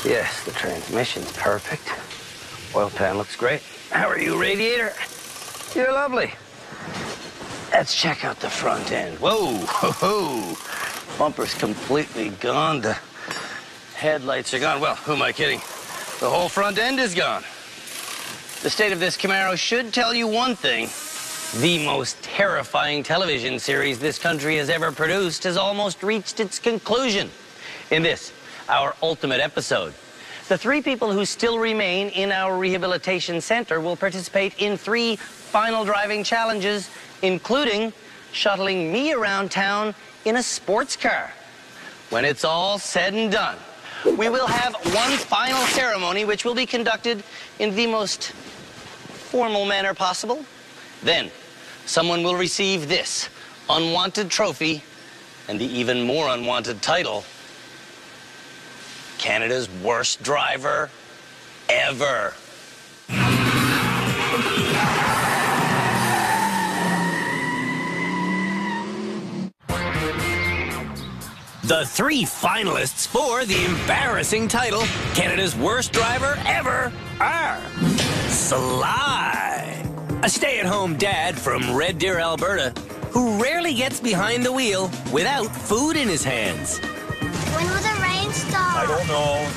Yes, the transmission's perfect. Oil pan looks great. How are you, radiator? You're lovely. Let's check out the front end. Whoa, ho, ho. Bumper's completely gone. The headlights are gone. Well, who am I kidding? The whole front end is gone. The state of this Camaro should tell you one thing. The most terrifying television series this country has ever produced has almost reached its conclusion. In this, our ultimate episode, the 3 people who still remain in our rehabilitation center will participate in 3 final driving challenges, including shuttling me around town in a sports car. When it's all said and done, we will have one final ceremony which will be conducted in the most formal manner possible. Then, someone will receive this unwanted trophy and the even more unwanted title, Canada's worst driver ever. The 3 finalists for the embarrassing title, Canada's worst driver ever, are Sly, a stay-at-home dad from Red Deer, Alberta, who rarely gets behind the wheel without food in his hands. When will the rain stop? I don't know.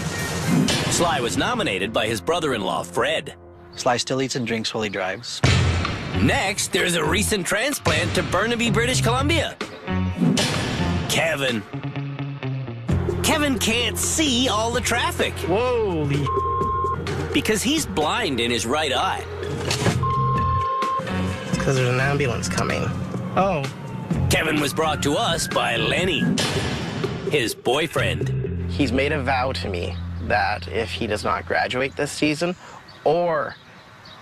Sly was nominated by his brother-in-law, Fred. Sly still eats and drinks while he drives. Next, there's a recent transplant to Burnaby, British Columbia. Kevin. Kevin can't see all the traffic. Holy. Because he's blind in his right eye. It's because there's an ambulance coming. Oh. Kevin was brought to us by Lenny, his boyfriend. He's made a vow to me that if he does not graduate this season, or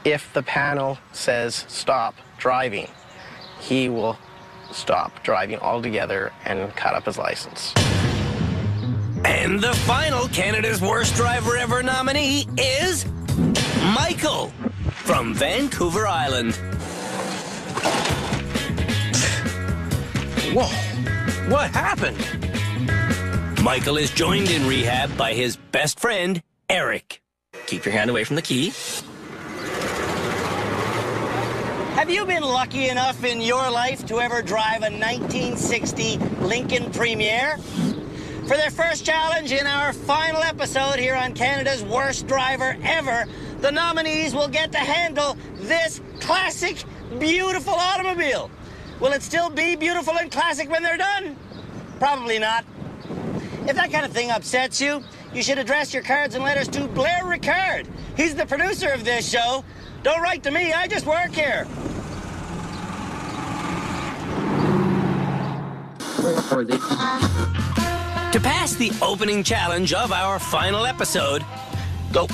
if the panel says stop driving, he will stop driving altogether and cut up his license. And the final Canada's Worst Driver Ever nominee is Michael from Vancouver Island. Whoa, what happened? Michael is joined in rehab by his best friend, Eric. Keep your hand away from the key. Have you been lucky enough in your life to ever drive a 1960 Lincoln Premier? For their first challenge in our final episode here on Canada's Worst Driver Ever, the nominees will get to handle this classic, beautiful automobile. Will it still be beautiful and classic when they're done? Probably not. If that kind of thing upsets you, you should address your cards and letters to Blair Ricard. He's the producer of this show. Don't write to me, I just work here. To pass the opening challenge of our final episode, go.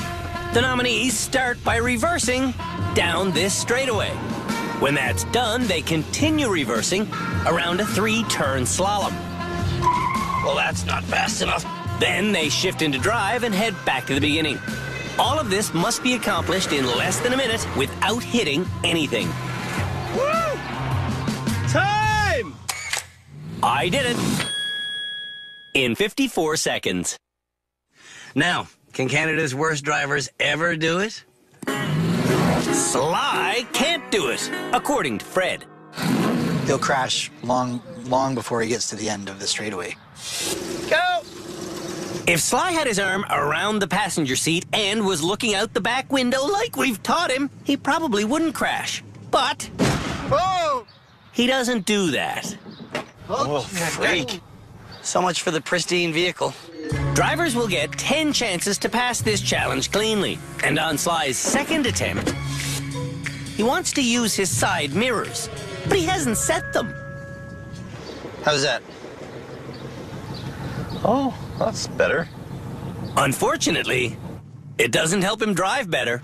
The nominees start by reversing down this straightaway. When that's done, they continue reversing around a 3-turn slalom. Well, that's not fast enough. Then they shift into drive and head back to the beginning. All of this must be accomplished in less than a minute without hitting anything. Woo! Time! I did it in 54 seconds. Now, can Canada's worst drivers ever do it? Sly can't do it, according to Fred. He'll crash long before he gets to the end of the straightaway. Go! If Sly had his arm around the passenger seat and was looking out the back window like we've taught him, he probably wouldn't crash. But Whoa! he doesn't do that. Oh, freak. So much for the pristine vehicle. Drivers will get 10 chances to pass this challenge cleanly. And on Sly's second attempt, he wants to use his side mirrors, but he hasn't set them. How's that? Oh, that's better. Unfortunately, it doesn't help him drive better.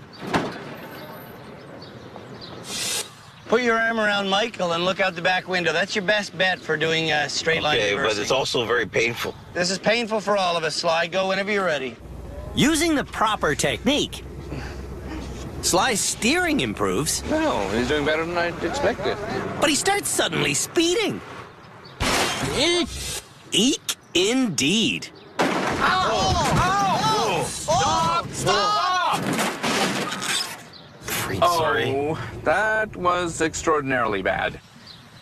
Put your arm around Michael and look out the back window. That's your best bet for doing a straight line Okay, reversing. but it's also very painful. This is painful for all of us, Sly. Go whenever you're ready. Using the proper technique, Sly's steering improves, No, he's doing better than I expected. but he starts suddenly speeding. Eek indeed. Oh! Sorry. Oh, that was extraordinarily bad.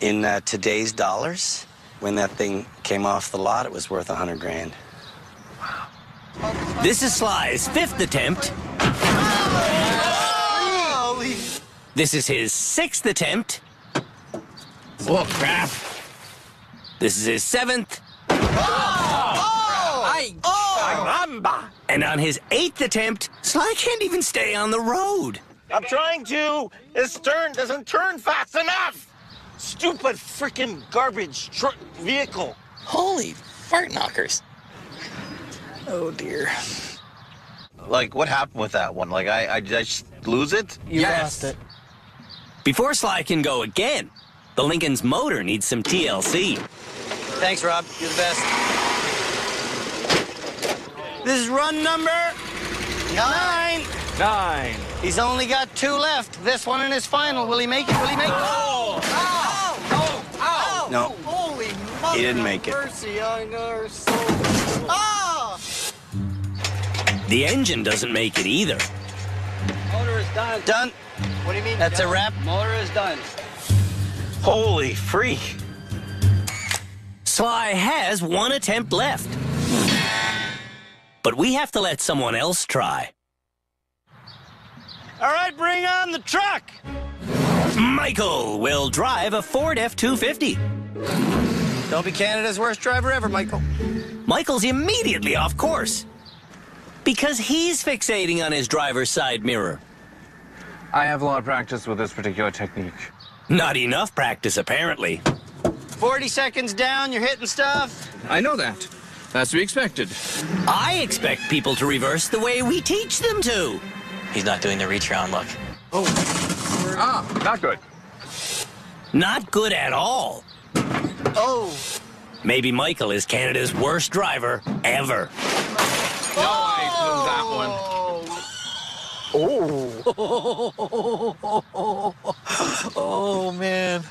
In today's dollars, when that thing came off the lot, it was worth 100 grand. This is Sly's 5th attempt. This is his 6th attempt. Oh, crap. This is his 7th. And on his 8th attempt, Sly can't even stay on the road. I'm trying to. This turn doesn't turn fast enough. Stupid freaking garbage vehicle. Holy fart knockers. Oh, dear. Like, what happened with that one? Like, I just lose it? You lost it. Before Sly can go again, the Lincoln's motor needs some TLC. Thanks, Rob. You're the best. This is run number 9. 9. He's only got 2 left. This one in his final. Will he make it? Will he make it? Oh! No, Holy he didn't make it. mercy on our soul. Ah! The engine doesn't make it either. Motor is done. Done. What do you mean? That's a wrap. Motor is done. Holy freak. Sly has 1 attempt left. But we have to let someone else try. All right, bring on the truck. Michael will drive a Ford F-250. Don't be Canada's worst driver ever, Michael. Michael's immediately off course because he's fixating on his driver's side mirror. I have a lot of practice with this particular technique. Not enough practice, apparently. 40 seconds down, you're hitting stuff. I know that. That's to be expected. I expect people to reverse the way we teach them to. He's not doing the reach around look. Not good. Not good at all. Oh. Maybe Michael is Canada's worst driver ever. No, I blew that one. Oh, man.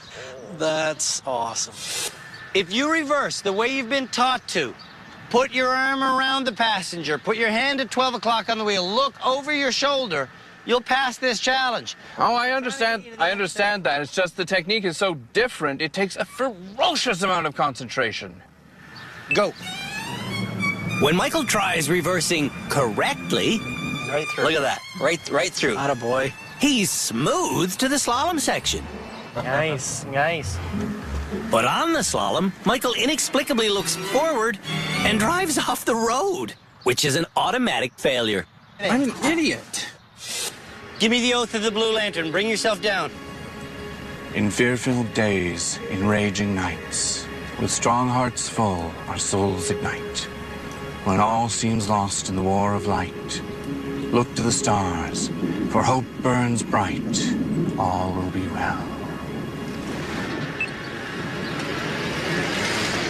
That's awesome. If you reverse the way you've been taught to, put your arm around the passenger, put your hand at 12 o'clock on the wheel, look over your shoulder, you'll pass this challenge. Oh, I understand that. It's just the technique is so different, it takes a ferocious amount of concentration. Go. When Michael tries reversing correctly, Right through. Look at that. Right through. Attaboy. he's smooth to the slalom section. Nice, nice. But on the slalom, Michael inexplicably looks forward and drives off the road, which is an automatic failure. I'm an idiot. Give me the oath of the Blue Lantern. Bring yourself down. In fear-filled days, in raging nights, with strong hearts full, our souls ignite. When all seems lost in the war of light, look to the stars, for hope burns bright. All will be well.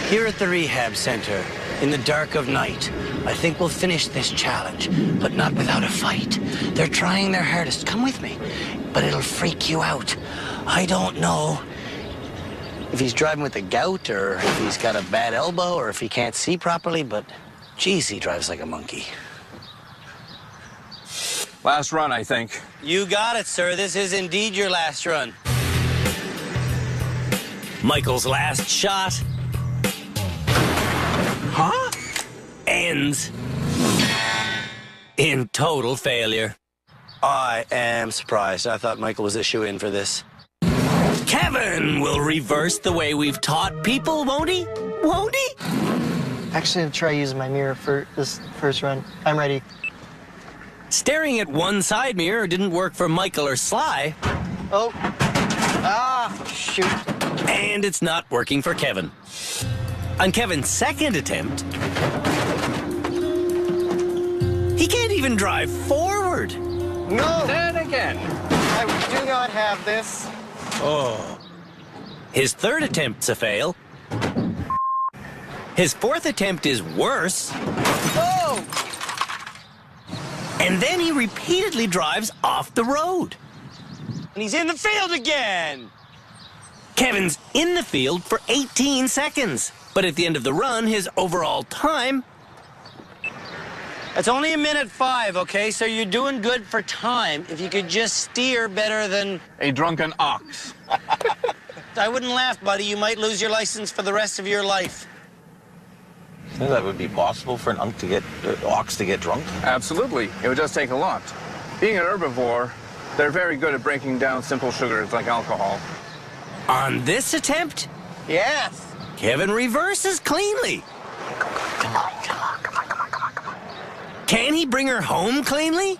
Here at the rehab center, in the dark of night, I think we'll finish this challenge, but not without a fight. They're trying their hardest. Come with me, but it'll freak you out. I don't know if he's driving with a gout or if he's got a bad elbow or if he can't see properly, but geez, he drives like a monkey. Last run, I think. You got it, sir. This is indeed your last run. Michael's last shot ends in total failure. I am surprised. I thought Michael was a shoo-in for this. Kevin will reverse the way we've taught people, won't he? Won't he? Actually, I'll try using my mirror for this first run. I'm ready. Staring at one side mirror didn't work for Michael or Sly, Oh. Ah, shoot. and it's not working for Kevin. On Kevin's second attempt, he can't even drive forward. No, Then again. I do not have this. His third attempt's a fail. His fourth attempt is worse. Oh! And then he repeatedly drives off the road. And he's in the field again. Kevin's in the field for 18 seconds. But at the end of the run, his overall time It's only a minute 5, okay? So you're doing good for time. If you could just steer better than... A drunken ox. I wouldn't laugh, buddy. You might lose your license for the rest of your life. Think that would be possible for an ox to get drunk? Absolutely. It would just take a lot. Being an herbivore, they're very good at breaking down simple sugars like alcohol. On this attempt, Yes. Kevin reverses cleanly. Come on. Can he bring her home cleanly?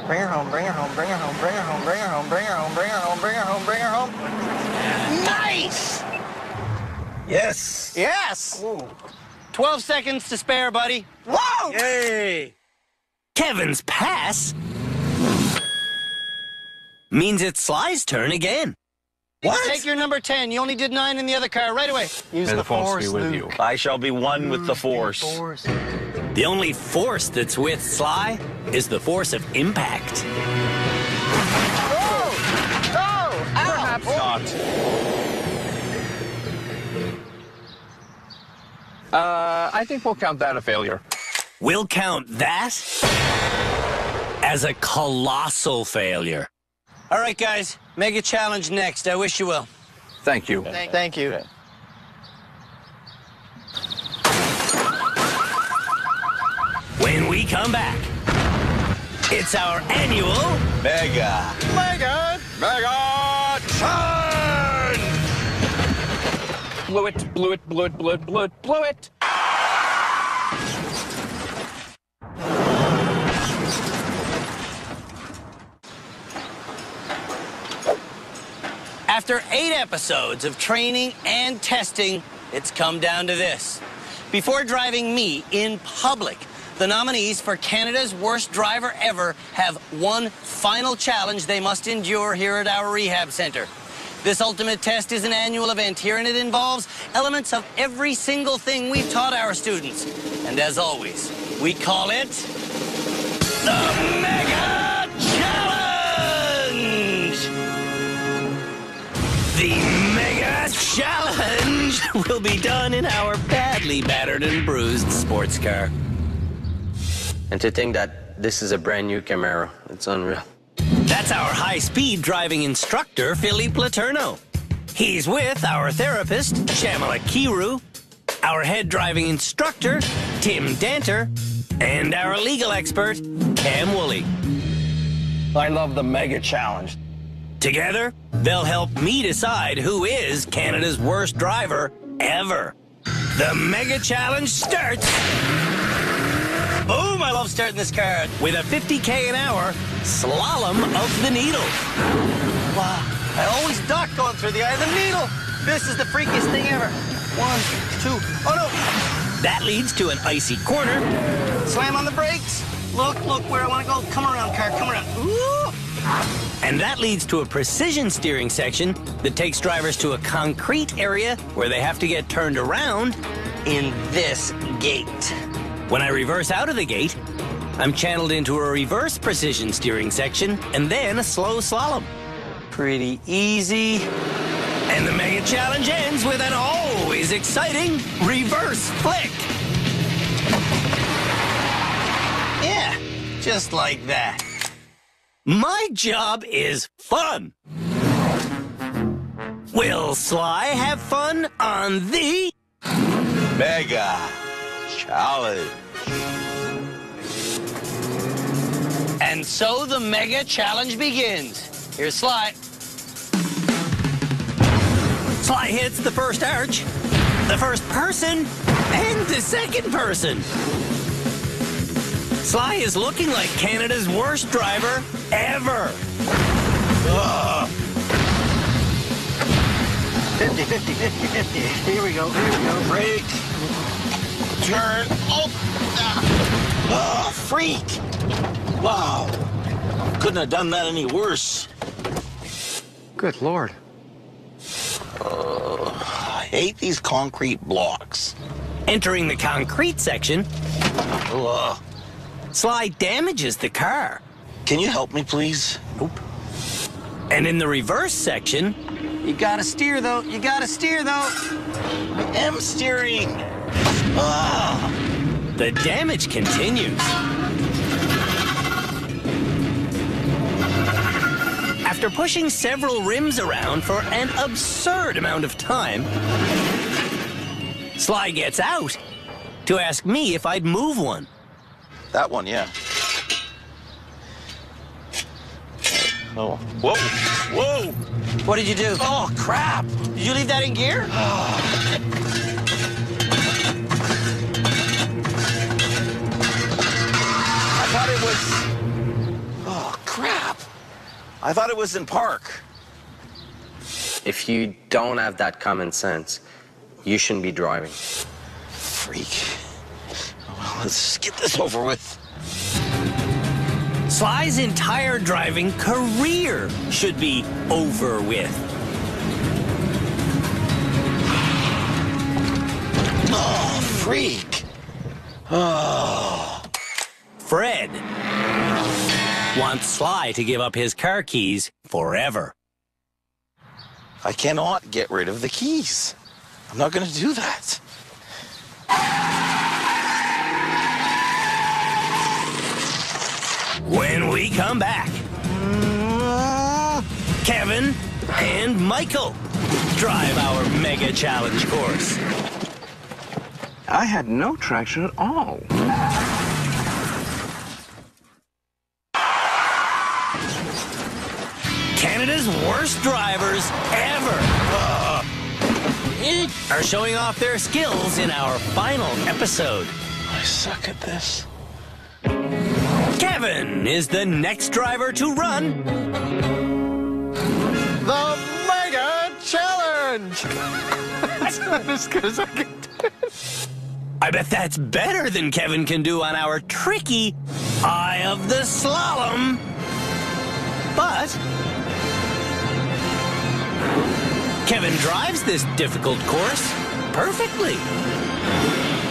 Bring her home, bring her home, bring her home, bring her home, bring her home, bring her home, bring her home, bring her home, bring her home. Nice! Yes. Yes! 12 seconds to spare, buddy. Whoa! Yay! Kevin's pass means it's Sly's turn again. What? Take your number 10. You only did 9 in the other car. Right away. Use May the force be with Luke. you. I shall be one with the force. The only force that's with Sly is the force of impact. Perhaps not. I think we'll count that a failure. We'll count that as a colossal failure. All right, guys. Mega challenge next. I wish you well. Thank you. Thank you. When we come back, it's our annual Mega Challenge! Blew it, blew it, blew it, blew it, blew it, blew it. After 8 episodes of training and testing, it's come down to this. Before driving me in public, the nominees for Canada's Worst Driver Ever have one final challenge they must endure here at our rehab center. This ultimate test is an annual event here, and it involves elements of every single thing we've taught our students. And as always, we call it the Mega Challenge! The Mega Challenge will be done in our badly battered and bruised sports car. And to think that this is a brand new Camaro, it's unreal. That's our high-speed driving instructor, Philippe Laterno. He's with our therapist, Shamala Kiru, our head driving instructor, Tim Danter, and our legal expert, Cam Woolley. I love the Mega Challenge. Together, they'll help me decide who is Canada's worst driver ever. The Mega Challenge starts... Boom! I love starting this car. with a 50K an hour slalom of the needle. Wow. I always duck going through the eye of the needle. This is the freakiest thing ever. 1, 2, oh no! That leads to an icy corner. Slam on the brakes. Look where I want to go. Come around, car, come around. Ooh! And that leads to a precision steering section that takes drivers to a concrete area where they have to get turned around In this gate. When I reverse out of the gate, I'm channeled into a reverse precision steering section and then a slow slalom. Pretty easy. And the Mega Challenge ends with an always exciting reverse flick. Yeah, just like that. My job is fun. Will Sly have fun on the Mega Challenge. And so the Mega Challenge begins. Here's Sly. Sly hits the first arch, the first person, and the second person. Sly is looking like Canada's worst driver ever. 50, 50, 50, 50. Here we go, brake. Turn. Oh, freak. Wow. Couldn't have done that any worse. Good Lord. I hate these concrete blocks. Entering the concrete section, Sly damages the car. Can you help me, please? Nope. And in the reverse section, You gotta steer, though. You gotta steer, though. I am steering. Ah. The damage continues. After pushing several rims around for an absurd amount of time, Sly gets out to ask me if I'd move one. That one, yeah. Oh. Whoa! Whoa! What did you do? Oh, crap! Did you leave that in gear? I thought it was... Oh, crap! I thought it was in park. If you don't have that common sense, you shouldn't be driving. Freak. Well, let's get this over with. Sly's entire driving career should be over with. Oh, freak. Oh. Fred wants Sly to give up his car keys forever. I cannot get rid of the keys. I'm not going to do that. When we come back, Kevin and Michael drive our mega challenge course. I had no traction at all. Canada's worst drivers ever are showing off their skills in our final episode. I suck at this. Kevin is the next driver to run The Mega Challenge! That's not as good as I can do. I bet that's better than Kevin can do on our tricky Eye of the Slalom. But Kevin drives this difficult course perfectly.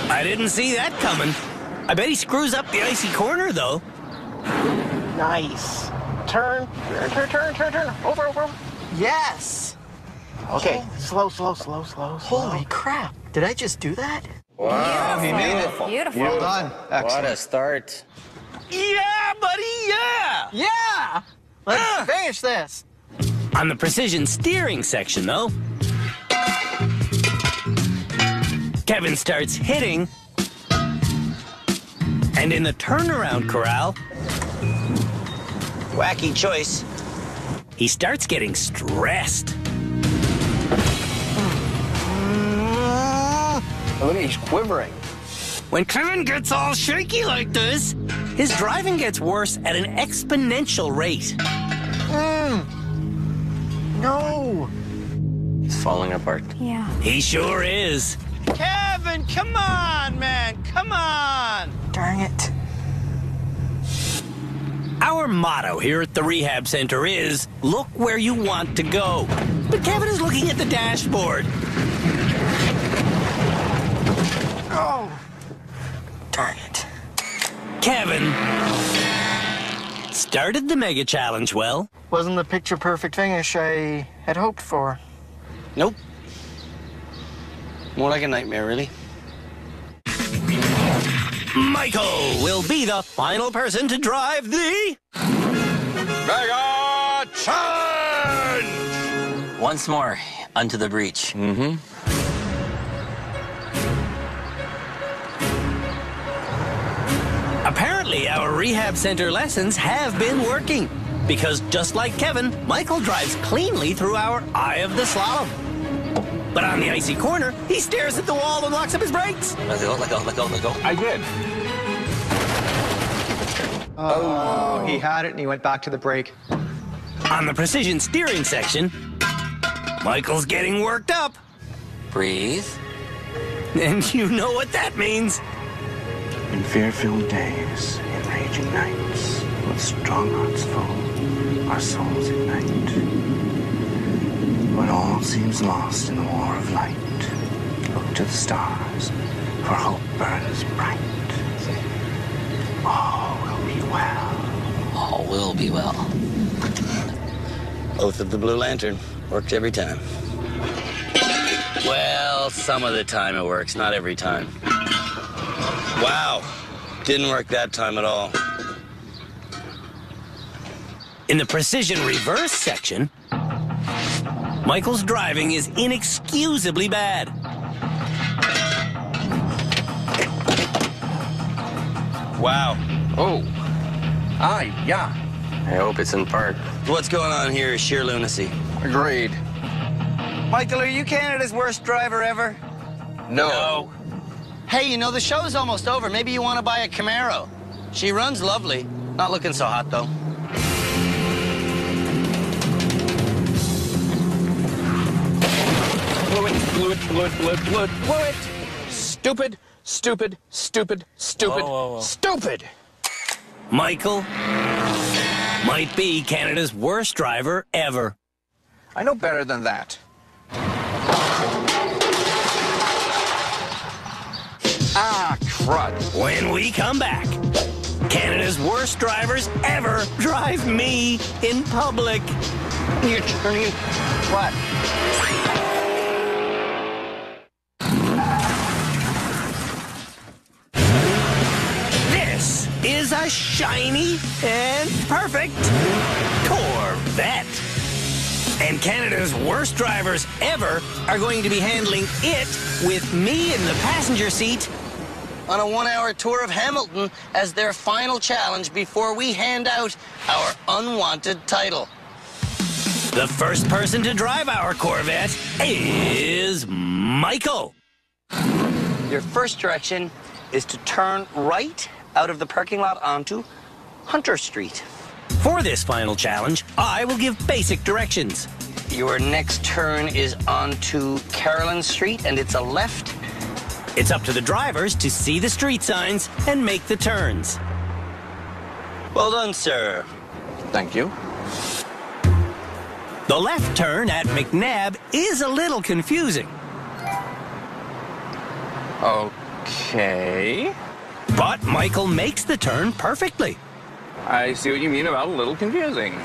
I didn't see that coming. I bet he screws up the icy corner, though. Nice. Turn. Over. Yes. Okay, slow. Holy crap. Did I just do that? Wow, he made it. Beautiful. Well done. What Excellent. a start. Yeah, buddy, yeah! Yeah! Let's finish this. On the precision steering section, though, Kevin starts hitting, and in the turnaround corral, Wacky choice. he starts getting stressed. Look at he's quivering. When Kevin gets all shaky like this, his driving gets worse at an exponential rate. No. It's falling apart. Yeah. He sure is. Kevin, come on, man. Come on. Darn it. Our motto here at the rehab center is, look where you want to go. But Kevin is looking at the dashboard. Oh. Darn it. Kevin started the mega challenge well. Wasn't the picture perfect finish I had hoped for. Nope. More like a nightmare, really. Michael will be the final person to drive the Mega Challenge! Once more, unto the breach. Apparently, our rehab center lessons have been working. Because just like Kevin, Michael drives cleanly through our Eye of the Slalom. But on the icy corner, he stares at the wall and locks up his brakes. Let go. I did. Oh, he had it and he went back to the brake. On the precision steering section, Michael's getting worked up. Breathe. And you know what that means. In fear-filled days, in raging nights, with strong hearts full, our souls ignite. When all seems lost in the war of light, look to the stars, for hope burns bright. All will be well. All will be well. Oath of the Blue Lantern. Worked every time. Well, some of the time it works, not every time. Wow. Didn't work that time at all. In the precision reverse section, Michael's driving is inexcusably bad. Wow. Oh. Yeah. I hope it's in park. What's going on here is sheer lunacy. Agreed. Michael, are you Canada's worst driver ever? No. Hey, you know, the show's almost over. Maybe you want to buy a Camaro. She runs lovely. Not looking so hot, though. Blew it. Stupid. Stupid. Michael might be Canada's worst driver ever. I know better than that. Ah, crud. When we come back, Canada's worst drivers ever drive me in public. You're turning... What? This is a shiny and perfect Corvette. And Canada's worst drivers ever are going to be handling it with me in the passenger seat On a 1-hour tour of Hamilton as their final challenge before we hand out our unwanted title. The first person to drive our Corvette is Michael. Your first direction is to turn right out of the parking lot onto Hunter Street. For this final challenge, I will give basic directions. Your next turn is onto Carolyn Street, and it's a left. It's up to the drivers to see the street signs and make the turns. Well done, sir. Thank you. The left turn at McNabb is a little confusing. Okay. But Michael makes the turn perfectly. I see what you mean about a little confusing.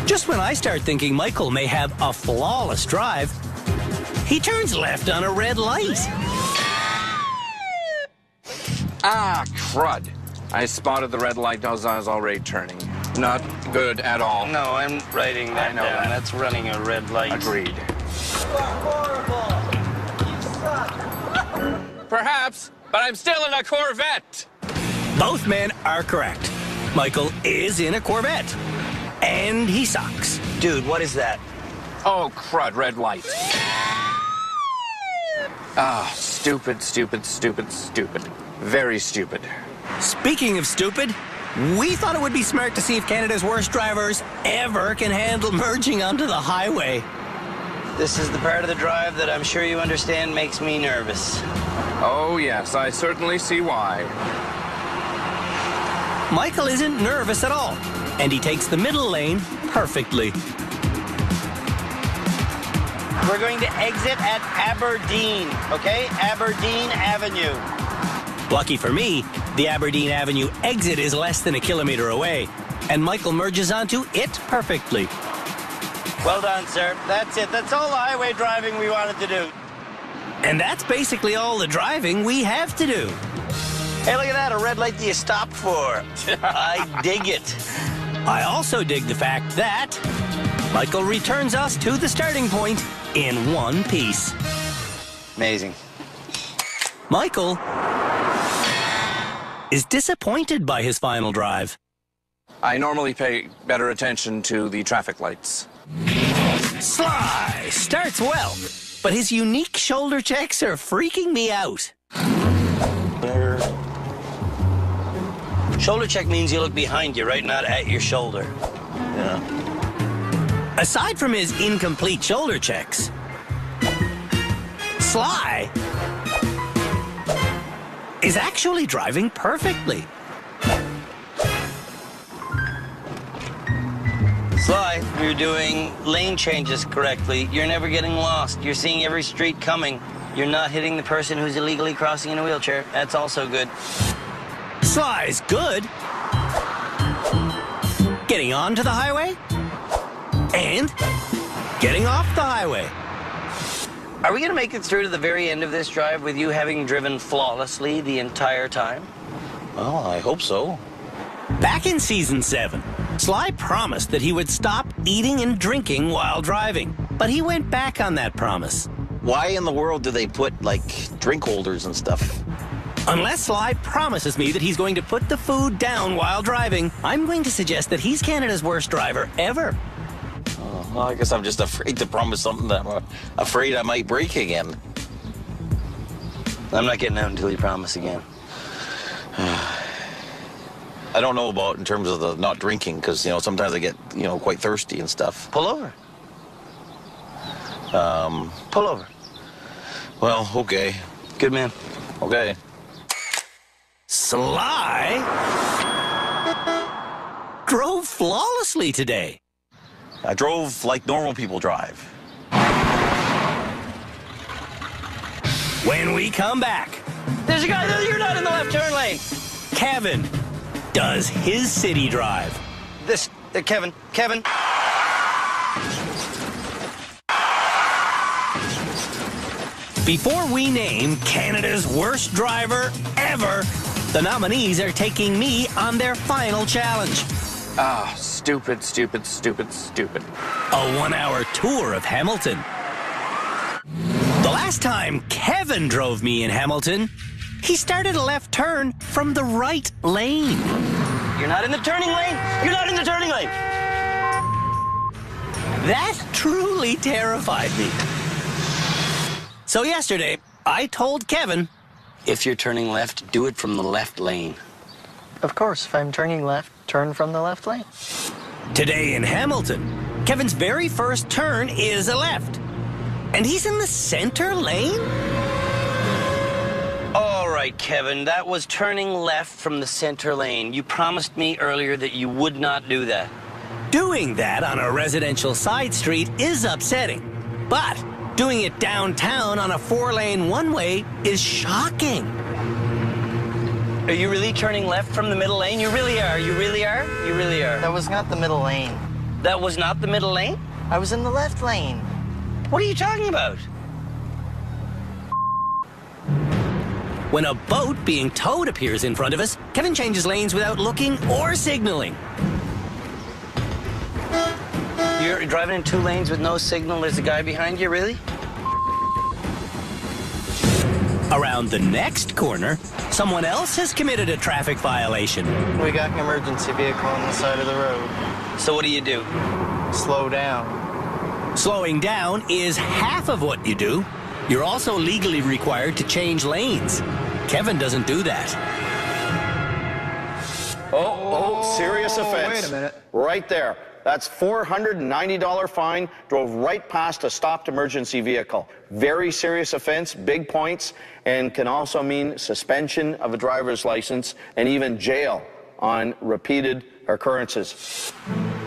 Just when I start thinking Michael may have a flawless drive, he turns left on a red light. Ah, crud. I spotted the red light as I was already turning. Not good at all. No, I'm writing that I know down. that. That's running a red light. Agreed. You are horrible. You suck. Perhaps, but I'm still in a Corvette. Both men are correct. Michael is in a Corvette. And he sucks. Dude, what is that? Oh, crud, red light. Ah, stupid. Very stupid. Speaking of stupid, we thought it would be smart to see if Canada's worst drivers ever can handle merging onto the highway. This is the part of the drive that I'm sure you understand makes me nervous. Oh, yes, I certainly see why. Michael isn't nervous at all, and he takes the middle lane perfectly. We're going to exit at Aberdeen, okay? Aberdeen Avenue. Lucky for me, the Aberdeen Avenue exit is less than a kilometer away, and Michael merges onto it perfectly. Well done, sir. That's it. That's all the highway driving we wanted to do. And that's basically all the driving we have to do. Hey, look at that. A red light that you stopped for. I dig it. I also dig the fact that Michael returns us to the starting point in one piece. Amazing. Michael is disappointed by his final drive. I normally pay better attention to the traffic lights. Sly starts well, but his unique shoulder checks are freaking me out. Shoulder check means you look behind you, right? Not at your shoulder. Yeah. Aside from his incomplete shoulder checks, Sly is actually driving perfectly. Sly, you're doing lane changes correctly. You're never getting lost. You're seeing every street coming. You're not hitting the person who's illegally crossing in a wheelchair. That's also good. Sly's good. Getting onto the highway and getting off the highway. Are we going to make it through to the very end of this drive with you having driven flawlessly the entire time? Well, I hope so. Back in Season 7, Sly promised that he would stop eating and drinking while driving. But he went back on that promise. Why in the world do they put, like, drink holders and stuff? Unless Sly promises me that he's going to put the food down while driving, I'm going to suggest that he's Canada's worst driver ever. Well, I guess I'm just afraid to promise something that I'm afraid I might break again. I'm not getting out until you promise again. I don't know about in terms of the not drinking, because, you know, sometimes I get, you know, quite thirsty and stuff. Pull over. Pull over. Well, okay. Good man. Okay. Sly drove flawlessly today. I drove like normal people drive. When we come back, There's a guy there. You're not in the left turn lane. Kevin does his city drive. Kevin. Before we name Canada's worst driver ever, the nominees are taking me on their final challenge. Ah, stupid, stupid, stupid, stupid. A 1-hour tour of Hamilton. The last time Kevin drove me in Hamilton, he started a left turn from the right lane. You're not in the turning lane. You're not in the turning lane. That truly terrified me. So yesterday, I told Kevin, If you're turning left, do it from the left lane. Of course, if I'm turning left, turn from the left lane. today in Hamilton, Kevin's very first turn is a left. And he's in the center lane? All right, Kevin, that was turning left from the center lane. You promised me earlier that you would not do that. Doing that on a residential side street is upsetting. But doing it downtown on a 4-lane one-way is shocking. Are you really turning left from the middle lane? You really are. You really are. You really are. That was not the middle lane. That was not the middle lane? I was in the left lane. What are you talking about? When a boat being towed appears in front of us, Kevin changes lanes without looking or signaling. You're driving in 2 lanes with no signal. There's a guy behind you, really? Around the next corner, someone else has committed a traffic violation. We got an emergency vehicle on the side of the road. So what do you do? Slow down. Slowing down is half of what you do. You're also legally required to change lanes. Kevin doesn't do that. Oh, serious offense. Wait a minute. Right there. That's $490 fine, drove right past a stopped emergency vehicle. Very serious offense, big points, and can also mean suspension of a driver's license and even jail on repeated occurrences.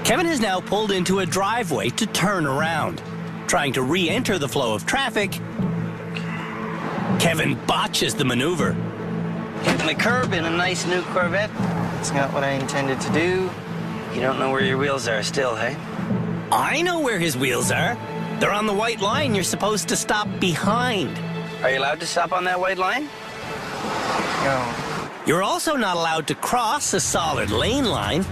Kevin has now pulled into a driveway to turn around. Trying to re-enter the flow of traffic, Kevin botches the maneuver. Hitting the curb in a nice new Corvette. That's not what I intended to do. You don't know where your wheels are still, hey? I know where his wheels are. They're on the white line you're supposed to stop behind. Are you allowed to stop on that white line? No. You're also not allowed to cross a solid lane line.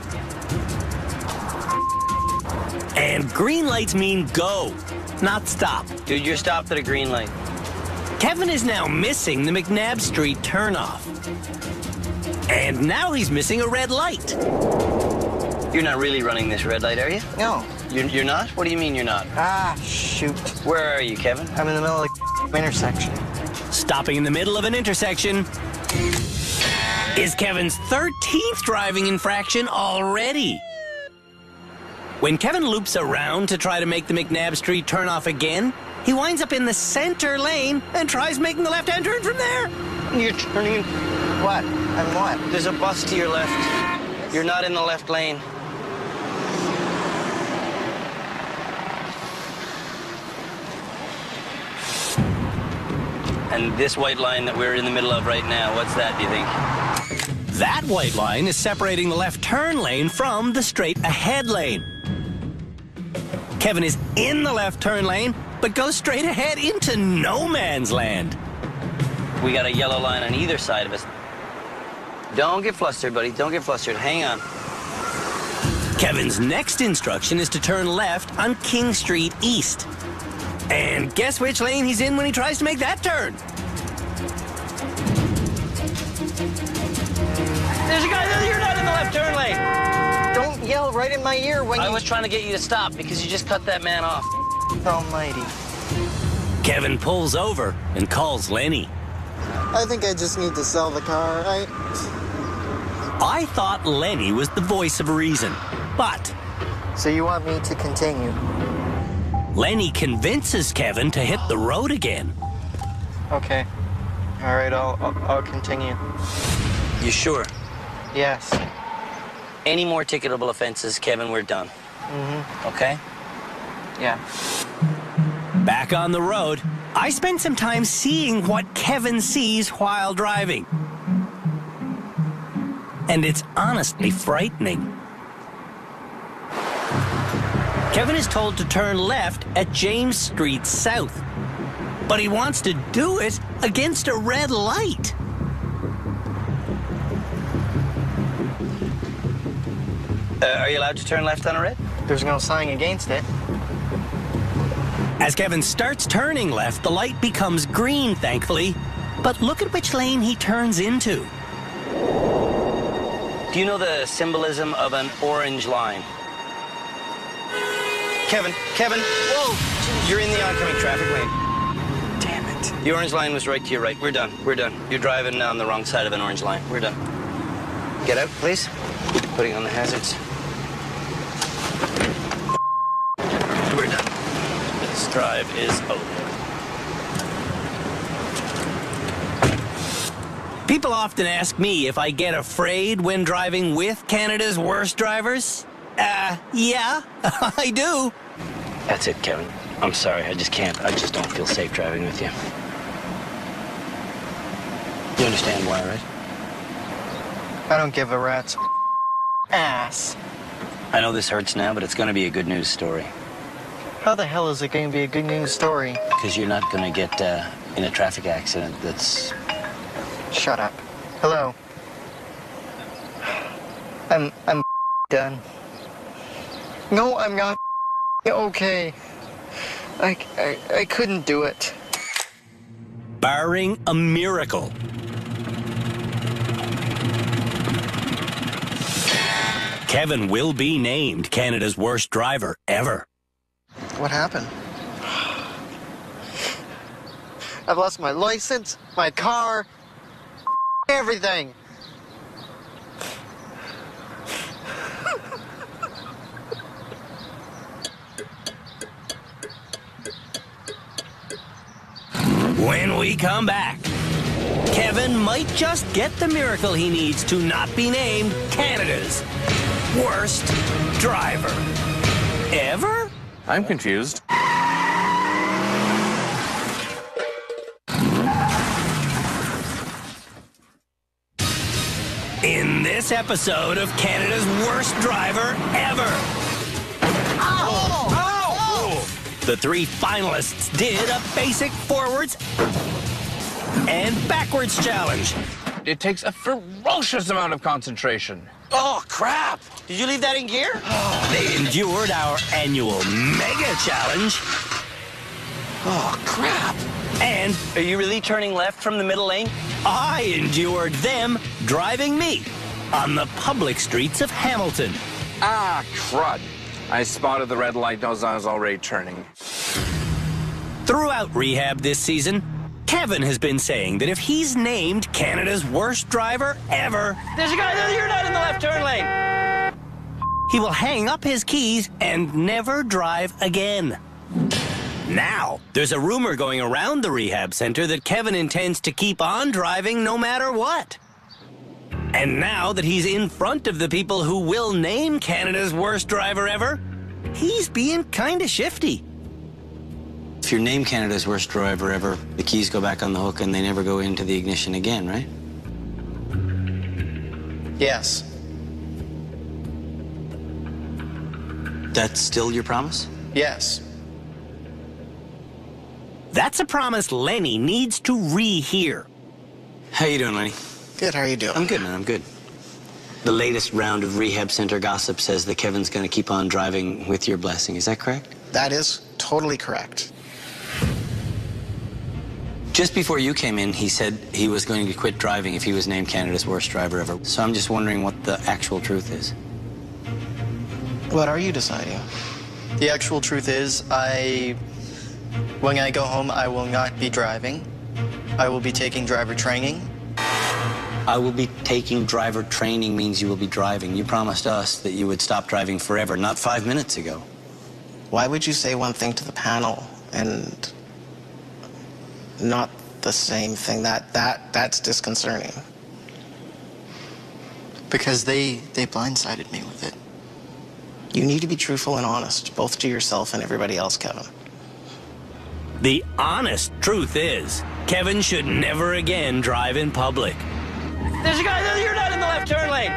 And green lights mean go, not stop. Dude, you're stopped at a green light. Kevin is now missing the McNabb Street turnoff. And now he's missing a red light. You're not really running this red light, are you? No. You're not? What do you mean you're not? Ah, shoot. Where are you, Kevin? I'm in the middle of the intersection. Stopping in the middle of an intersection is Kevin's 13th driving infraction already. When Kevin loops around to try to make the McNabb Street turnoff again, he winds up in the center lane and tries making the left-hand turn from there. You're turning in. What? I'm what? There's a bus to your left. You're not in the left lane. And this white line that we're in the middle of right now, what's that, do you think? That white line is separating the left turn lane from the straight ahead lane. Kevin is in the left turn lane, but goes straight ahead into no man's land. We got a yellow line on either side of us. Don't get flustered, buddy. Don't get flustered. Hang on. Kevin's next instruction is to turn left on King Street East. And guess which lane he's in when he tries to make that turn? There's a guy there. You're not in the left turn lane. Don't yell right in my ear when I was trying to get you to stop because you just cut that man off. Almighty. Kevin pulls over and calls Lenny. I think I just need to sell the car. I thought Lenny was the voice of reason, but... So you want me to continue? Lenny convinces Kevin to hit the road again. Okay. All right, I'll continue. You sure? Yes. Any more ticketable offenses, Kevin, we're done. Mm-hmm. Okay? Yeah. Back on the road, I spent some time seeing what Kevin sees while driving. And it's honestly frightening. Kevin is told to turn left at James Street South, but he wants to do it against a red light. Are you allowed to turn left on a red? There's no sign against it. As Kevin starts turning left, the light becomes green, thankfully. But look at which lane he turns into. Do you know the symbolism of an orange line? Kevin, whoa! You're in the oncoming traffic lane. Damn it. The orange line was right to your right. We're done. You're driving on the wrong side of an orange line. We're done. Get out, please. Putting on the hazards. We're done. This drive is over. People often ask me if I get afraid when driving with Canada's worst drivers. Yeah, I do. That's it, Kevin. I'm sorry, I just can't. I just don't feel safe driving with you. You understand why, right? I don't give a rat's ass. I know this hurts now, but it's going to be a good news story. How the hell is it going to be a good news story? Because you're not going to get in a traffic accident that's... Shut up. Hello. I'm done. No, I'm not okay. I couldn't do it. Barring a miracle. Kevin will be named Canada's worst driver ever. What happened? I've lost my license, my car, everything. When we come back, Kevin might just get the miracle he needs to not be named Canada's worst driver ever? I'm confused. In this episode of Canada's worst driver ever. The three finalists did a basic forwards and backwards challenge. It takes a ferocious amount of concentration. Oh, crap! Did you leave that in gear? They endured our annual mega challenge. Oh, crap! And are you really turning left from the middle lane? I endured them driving me on the public streets of Hamilton. Ah, crud. I spotted the red light as I was already turning. Throughout rehab this season, Kevin has been saying that if he's named Canada's worst driver ever, There's a guy there. You're not in the left turn lane. he will hang up his keys and never drive again. Now, there's a rumor going around the rehab center that Kevin intends to keep on driving no matter what. And now that he's in front of the people who will name Canada's worst driver ever, he's being kind of shifty. If you're named Canada's worst driver ever, the keys go back on the hook and they never go into the ignition again, right? Yes. That's still your promise? Yes. That's a promise Lenny needs to rehear. How you doing, Lenny? Good, how are you doing? I'm good, man, I'm good. The latest round of rehab center gossip says that Kevin's gonna keep on driving with your blessing. Is that correct? That is totally correct. Just before you came in, he said he was going to quit driving if he was named Canada's worst driver ever. So I'm just wondering what the actual truth is. What are you deciding? The actual truth is, when I go home, I will not be driving. I will be taking driver training. I will be taking driver training means you will be driving. You promised us that you would stop driving forever, not 5 minutes ago. Why would you say one thing to the panel and not the same thing? That's disconcerting. Because they blindsided me with it. You need to be truthful and honest, both to yourself and everybody else, Kevin. The honest truth is, Kevin should never again drive in public. There's a guy, you're not in the left turn lane.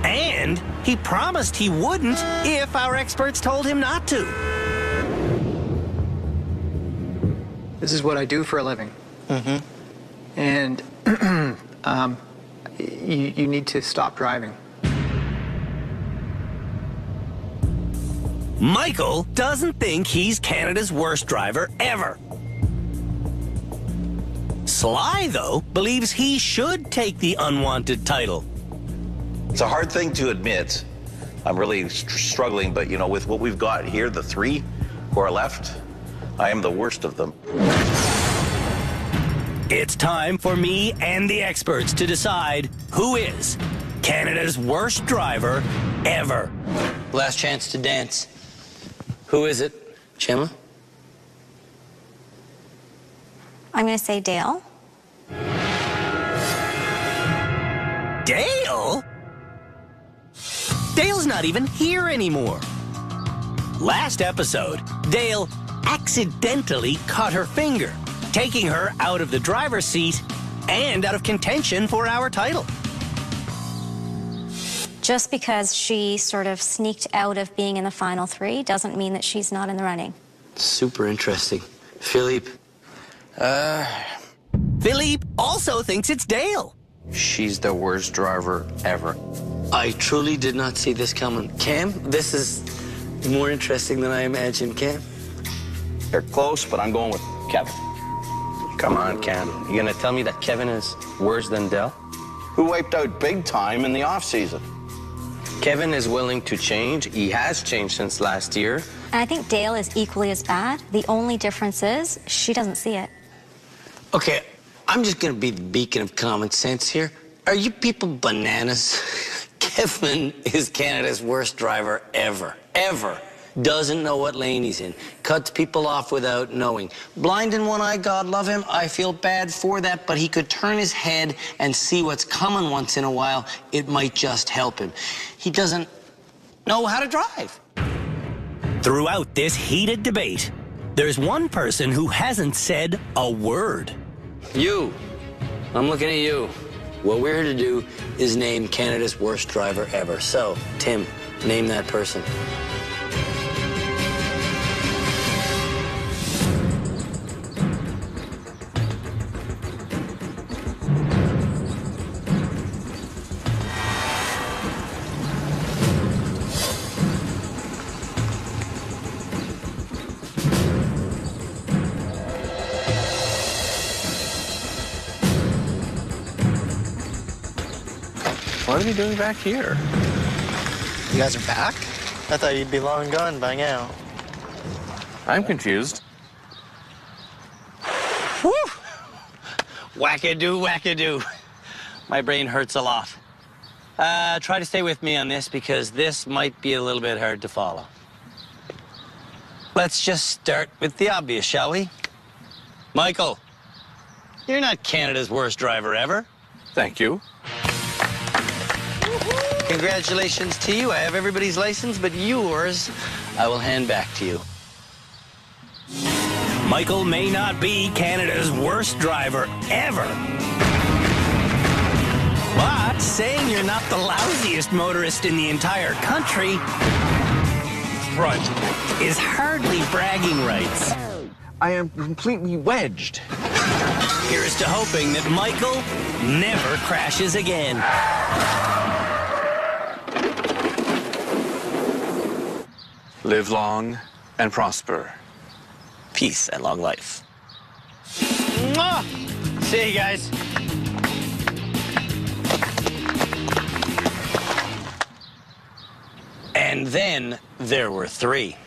And he promised he wouldn't if our experts told him not to. This is what I do for a living. Mm-hmm. And you need to stop driving. Michael doesn't think he's Canada's worst driver ever. Sly, though, believes he should take the unwanted title. It's a hard thing to admit. I'm really struggling, but you know, with what we've got here, the three who are left, I am the worst of them. It's time for me and the experts to decide who is Canada's worst driver ever. Last chance to dance. Who is it? Chema? I'm going to say Dale. Dale? Dale's not even here anymore. Last episode, Dale accidentally caught her finger, taking her out of the driver's seat and out of contention for our title. Just because she sort of sneaked out of being in the final three doesn't mean that she's not in the running. Super interesting. Philippe? Philippe also thinks it's Dale. She's the worst driver ever. I truly did not see this coming. Cam, this is more interesting than I imagined. Cam? They're close, but I'm going with Kevin. Come on, Cam. You gonna tell me that Kevin is worse than Dell? Who wiped out big time in the off-season? Kevin is willing to change. He has changed since last year. And I think Dale is equally as bad. The only difference is she doesn't see it. Okay, I'm just gonna be the beacon of common sense here. Are you people bananas? Kevin is Canada's worst driver ever. Ever. Doesn't know what lane he's in. Cuts people off without knowing. Blind in one eye, God love him. I feel bad for that, but he could turn his head and see what's coming once in a while. It might just help him. He doesn't know how to drive. Throughout this heated debate, there's one person who hasn't said a word. You. I'm looking at you. What we're here to do is name Canada's worst driver ever. So, Tim, name that person. What are you doing back here? You guys are back? I thought you'd be long gone by now. I'm confused. Whew! Wackadoo, wackadoo. My brain hurts a lot. Try to stay with me on this because this might be a little bit hard to follow. Let's just start with the obvious, shall we? Michael, you're not Canada's worst driver ever. Thank you. Congratulations to you. I have everybody's license, but yours I will hand back to you. Michael may not be Canada's worst driver ever. But saying you're not the lousiest motorist in the entire country is hardly bragging rights. I am completely wedged. Here's to hoping that Michael never crashes again. Live long and prosper. Peace and long life. Mwah! See you guys. And then there were three.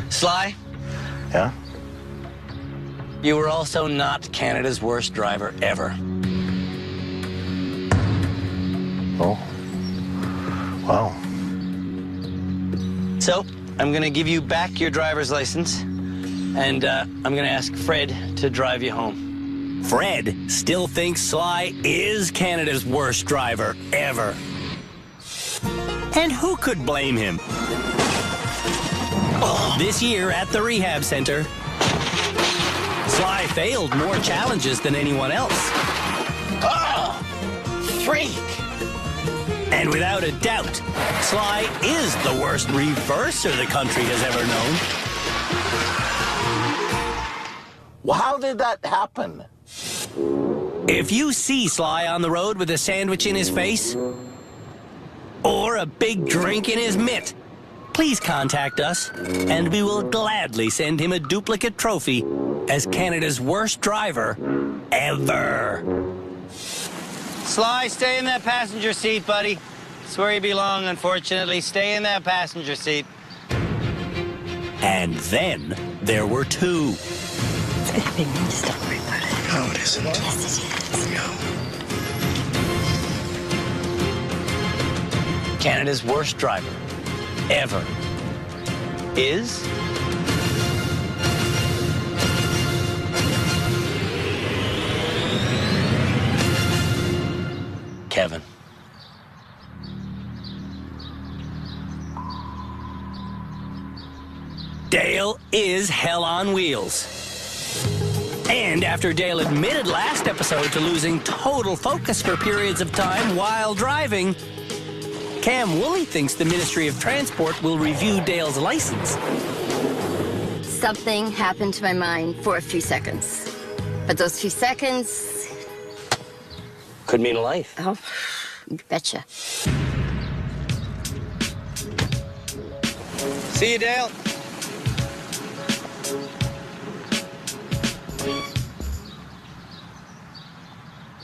Sly? Yeah? You were also not Canada's worst driver ever. Oh. Wow. So, I'm gonna give you back your driver's license, and I'm gonna ask Fred to drive you home. Fred still thinks Sly is Canada's worst driver ever. And who could blame him? This year at the rehab center, Sly failed more challenges than anyone else. Freak! And without a doubt, Sly is the worst reverser the country has ever known. Well, how did that happen? If you see Sly on the road with a sandwich in his face or a big drink in his mitt, please contact us, and we will gladly send him a duplicate trophy as Canada's worst driver ever. Sly, stay in that passenger seat, buddy. It's where you belong, unfortunately. Stay in that passenger seat. And then there were two. It's gonna be me, just don't worry about it. No, it isn't. Yes, it is. No. Canada's worst driver ever is... Kevin. Dale is hell on wheels. And after Dale admitted last episode to losing total focus for periods of time while driving, Cam Woolley thinks the Ministry of Transport will review Dale's license. Something happened to my mind for a few seconds. But those few seconds... Could mean a life. Oh, you betcha. See you, Dale.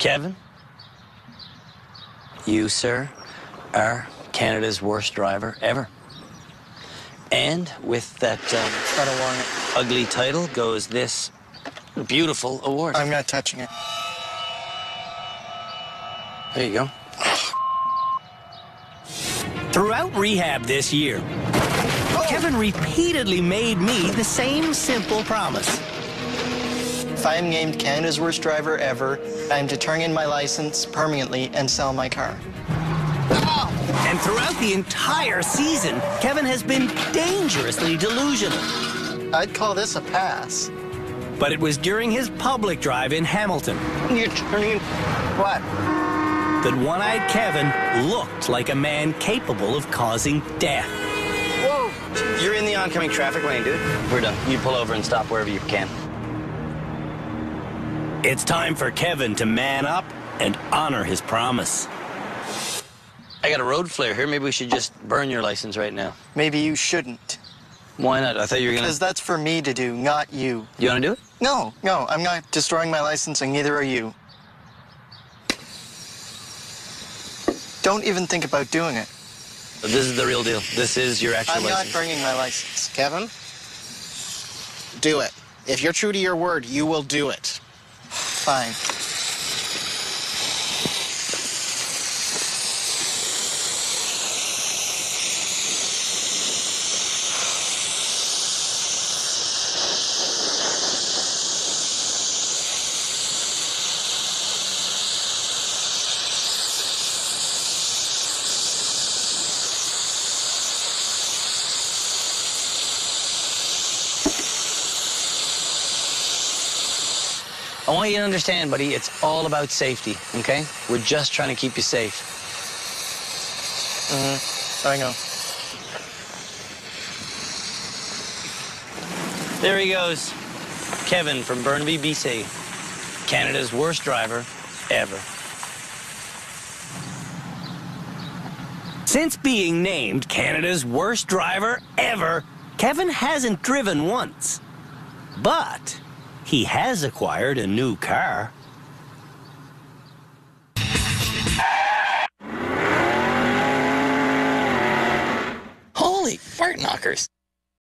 Kevin, you, sir, are Canada's worst driver ever. And with that ugly title goes this beautiful award. I'm not touching it. There you go. Throughout rehab this year, Kevin repeatedly made me the same simple promise. If I am named Canada's worst driver ever, I am to turn in my license permanently and sell my car. And throughout the entire season, Kevin has been dangerously delusional. I'd call this a pass. But it was during his public drive in Hamilton You're turning in what? that one-eyed Kevin looked like a man capable of causing death. Whoa! You're in the oncoming traffic lane, dude. We're done. You pull over and stop wherever you can. It's time for Kevin to man up and honor his promise. I got a road flare here. Maybe we should just burn your license right now. Maybe you shouldn't. Why not? I thought you were gonna... Because that's for me to do, not you. You wanna do it? No, I'm not destroying my license, and neither are you. Don't even think about doing it. This is the real deal. This is your actual license. I'm not bringing my license. Kevin, do it. If you're true to your word, you will do it. Fine. I want you to understand, buddy, it's all about safety, okay? We're just trying to keep you safe. I know. There he goes. Kevin from Burnaby, BC. Canada's worst driver ever. Since being named Canada's worst driver ever, Kevin hasn't driven once. But he has acquired a new car. Holy fart knockers.